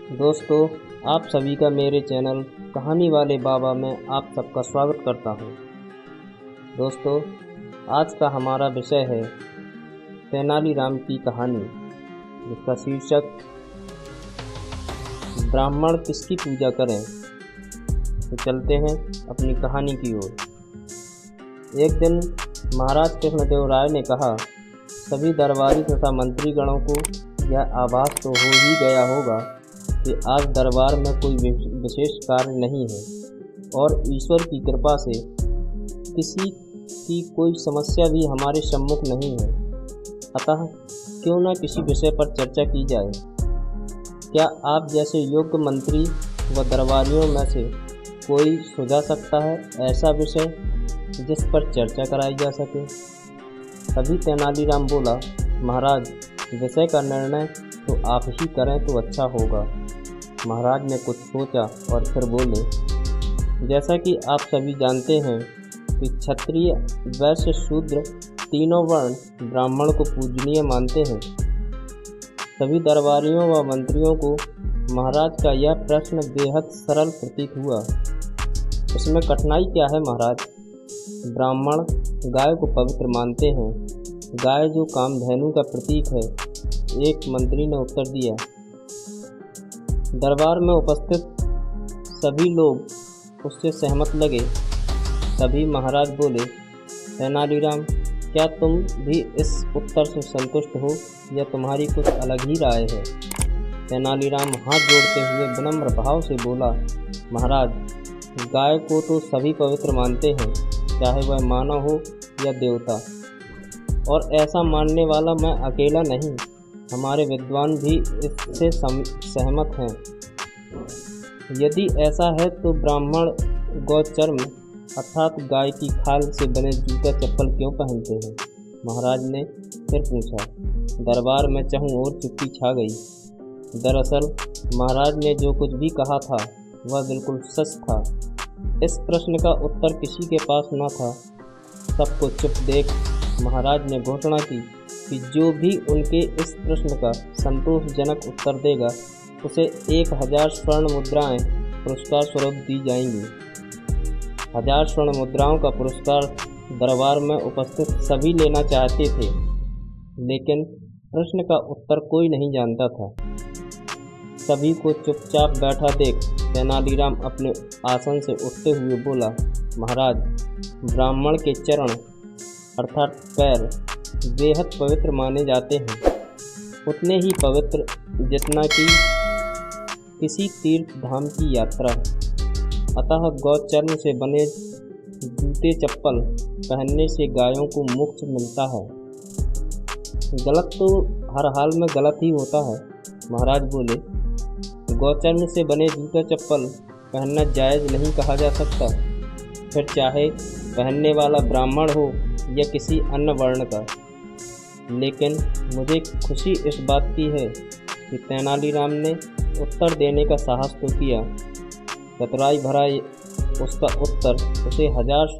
दोस्तों, आप सभी का मेरे चैनल कहानी वाले बाबा में आप सबका स्वागत करता हूं। दोस्तों, आज का हमारा विषय है तेनालीराम की कहानी, जिसका शीर्षक ब्राह्मण किसकी पूजा करें। तो चलते हैं अपनी कहानी की ओर। एक दिन महाराज कृष्णदेव राय ने कहा, सभी दरबारी तथा मंत्रीगणों को यह आभास तो हो ही गया होगा कि आज दरबार में कोई विशेष कार्य नहीं है और ईश्वर की कृपा से किसी की कोई समस्या भी हमारे सम्मुख नहीं है। अतः क्यों न किसी विषय पर चर्चा की जाए। क्या आप जैसे योग्य मंत्री व दरबारियों में से कोई सुझा सकता है ऐसा विषय जिस पर चर्चा कराई जा सके। तभी तेनालीराम बोला, महाराज, विषय का निर्णय तो आप ही करें तो अच्छा होगा। महाराज ने कुछ सोचा और फिर बोले, जैसा कि आप सभी जानते हैं कि क्षत्रिय, वैश्य, शूद्र तीनों वर्ण ब्राह्मण को पूजनीय मानते हैं। सभी दरबारियों व मंत्रियों को महाराज का यह प्रश्न बेहद सरल प्रतीत हुआ। इसमें कठिनाई क्या है महाराज? ब्राह्मण गाय को पवित्र मानते हैं। गाय जो कामधेनु का प्रतीक है, एक मंत्री ने उत्तर दिया। दरबार में उपस्थित सभी लोग उससे सहमत लगे। तभी महाराज बोले, तेनालीराम, क्या तुम भी इस उत्तर से संतुष्ट हो या तुम्हारी कुछ अलग ही राय है? तेनालीराम हाथ जोड़ते हुए विनम्र भाव से बोला, महाराज, गाय को तो सभी पवित्र मानते हैं, चाहे वह मानव हो या देवता, और ऐसा मानने वाला मैं अकेला नहीं, हमारे विद्वान भी इससे सहमत हैं। यदि ऐसा है तो ब्राह्मण गौचर्म अर्थात गाय की खाल से बने जूता चप्पल क्यों पहनते हैं? महाराज ने फिर पूछा। दरबार में चहुं ओर चुप्पी छा गई। दरअसल महाराज ने जो कुछ भी कहा था वह बिल्कुल सच था। इस प्रश्न का उत्तर किसी के पास न था। सबको चुप देख महाराज ने घोषणा की कि जो भी उनके इस प्रश्न का संतोषजनक उत्तर देगा उसे 1000 स्वर्ण मुद्राएं पुरस्कार स्वरूप दी जाएंगी। 1000 स्वर्ण मुद्राओं का पुरस्कार दरबार में उपस्थित सभी लेना चाहते थे, लेकिन प्रश्न का उत्तर कोई नहीं जानता था। सभी को चुपचाप बैठा देख तेनालीराम अपने आसन से उठते हुए बोला, महाराज, ब्राह्मण के चरण अर्थात पैर बेहद पवित्र माने जाते हैं, उतने ही पवित्र जितना कि किसी तीर्थ धाम की यात्रा। अतः गौचर्म से बने जूते चप्पल पहनने से गायों को मोक्ष मिलता है। गलत तो हर हाल में गलत ही होता है। महाराज बोले, गौचर्म से बने जूते चप्पल पहनना जायज़ नहीं कहा जा सकता, फिर चाहे पहनने वाला ब्राह्मण हो या किसी अन्य वर्ण का। लेकिन मुझे खुशी इस बात की है कि तेनालीराम ने उत्तर देने का साहस तो किया। चतुराई भरा उसका उत्तर उसे 1000